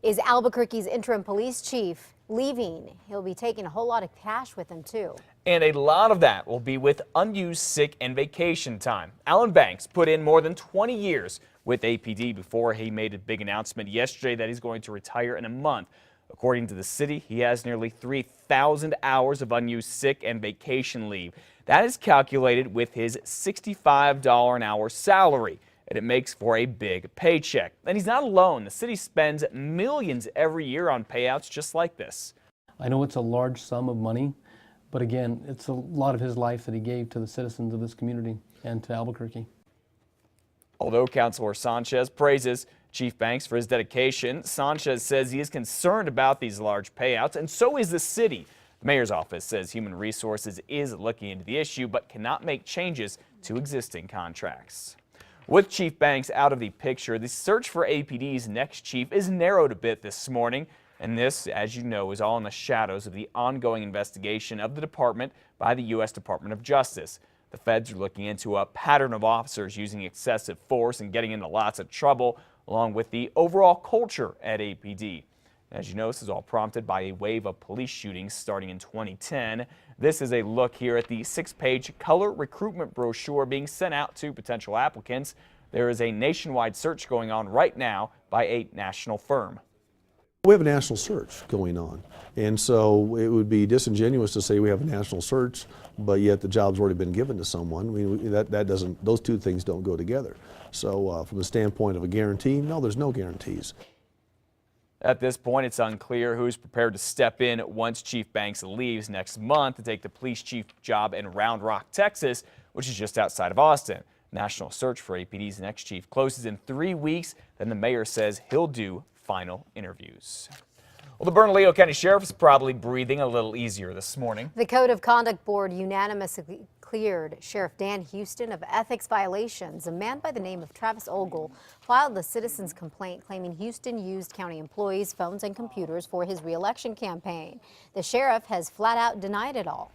Is Albuquerque's interim police chief leaving. He'll be taking a whole lot of cash with him, too. And a lot of that will be with unused sick and vacation time. Alan Banks put in more than 20 years with APD before he made a big announcement yesterday that he's going to retire in a month. According to the city, he has nearly 3,000 hours of unused sick and vacation leave. That is calculated with his $65 an hour salary, and it makes for a big paycheck. And he's not alone. The city spends millions every year on payouts just like this. I know it's a large sum of money, but again, it's a lot of his life that he gave to the citizens of this community and to Albuquerque. Although Councilor Sanchez praises Chief Banks for his dedication, Sanchez says he is concerned about these large payouts, and so is the city. The mayor's office says Human Resources is looking into the issue but cannot make changes to existing contracts. With Chief Banks out of the picture, the search for APD's next chief is narrowed a bit this morning. And this, as you know, is all in the shadows of the ongoing investigation of the department by the U.S. Department of Justice. The feds are looking into a pattern of officers using excessive force and getting into lots of trouble, along with the overall culture at APD. As you know, this is all prompted by a wave of police shootings starting in 2010. This is a look here at the 6-page color recruitment brochure being sent out to potential applicants. There is a nationwide search going on right now by a national firm. We have a national search going on, and so it would be disingenuous to say we have a national search, but yet the job's already been given to someone. I mean, that doesn't; those two things don't go together. So, from the standpoint of a guarantee, no, there's no guarantees. At this point, it's unclear who's prepared to step in once Chief Banks leaves next month to take the police chief job in Round Rock, Texas, which is just outside of Austin. National search for APD's next chief closes in 3 weeks. Then the mayor says he'll do final interviews. Well, the Bernalillo County Sheriff is probably breathing a little easier this morning. The Code of Conduct Board unanimously cleared Sheriff Dan Houston of ethics violations. A man by the name of Travis Ogle filed a citizen's complaint claiming Houston used county employees' phones and computers for his re-election campaign. The sheriff has flat out denied it all.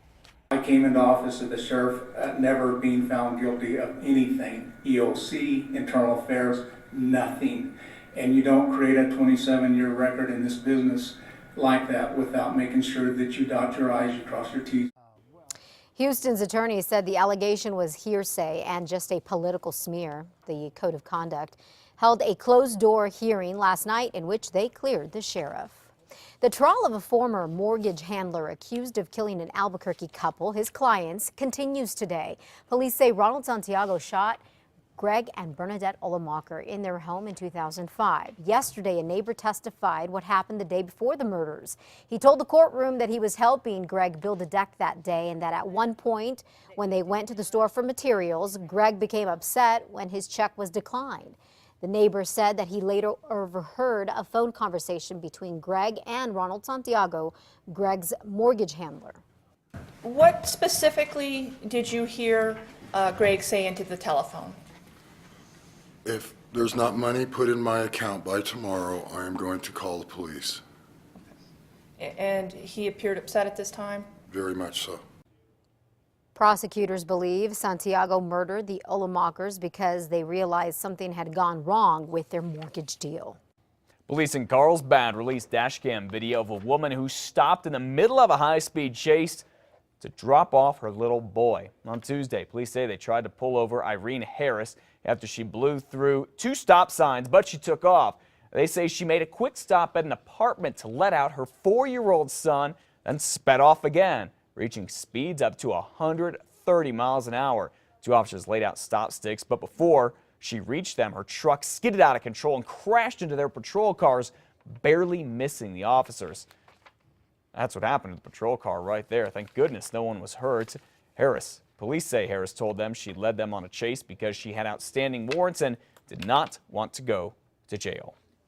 I came into office as the sheriff never being found guilty of anything. EOC, internal affairs, nothing. And you don't create a 27-year record in this business like that without making sure that you dot your I's, you cross your T's. Houston's attorney said the allegation was hearsay and just a political smear. The Code of Conduct held a closed-door hearing last night in which they cleared the sheriff. The trial of a former mortgage handler accused of killing an Albuquerque couple, his clients, continues today. Police say Ronald Santiago shot Greg and Bernadette Olemacher in their home in 2005. Yesterday, a neighbor testified what happened the day before the murders. He told the courtroom that he was helping Greg build a deck that day and that at one point, when they went to the store for materials, Greg became upset when his check was declined. The neighbor said that he later overheard a phone conversation between Greg and Ronald Santiago, Greg's mortgage handler. What specifically did you hear Greg say into the telephone? If there's not money put in my account by tomorrow, I am going to call the police. And he appeared upset at this time? Very much so. Prosecutors believe Santiago murdered the Olemachers because they realized something had gone wrong with their mortgage deal. Police in Carlsbad released dashcam video of a woman who stopped in the middle of a high-speed chase to drop off her little boy. On Tuesday, police say they tried to pull over Irene Harris after she blew through 2 stop signs, but she took off. They say she made a quick stop at an apartment to let out her 4-year-old son, then sped off again, reaching speeds up to 130 miles an hour. 2 officers laid out stop sticks, but before she reached them, her truck skidded out of control and crashed into their patrol cars, barely missing the officers. That's what happened to the patrol car right there. Thank goodness no one was hurt. Police say Harris told them she led them on a chase because she had outstanding warrants and did not want to go to jail.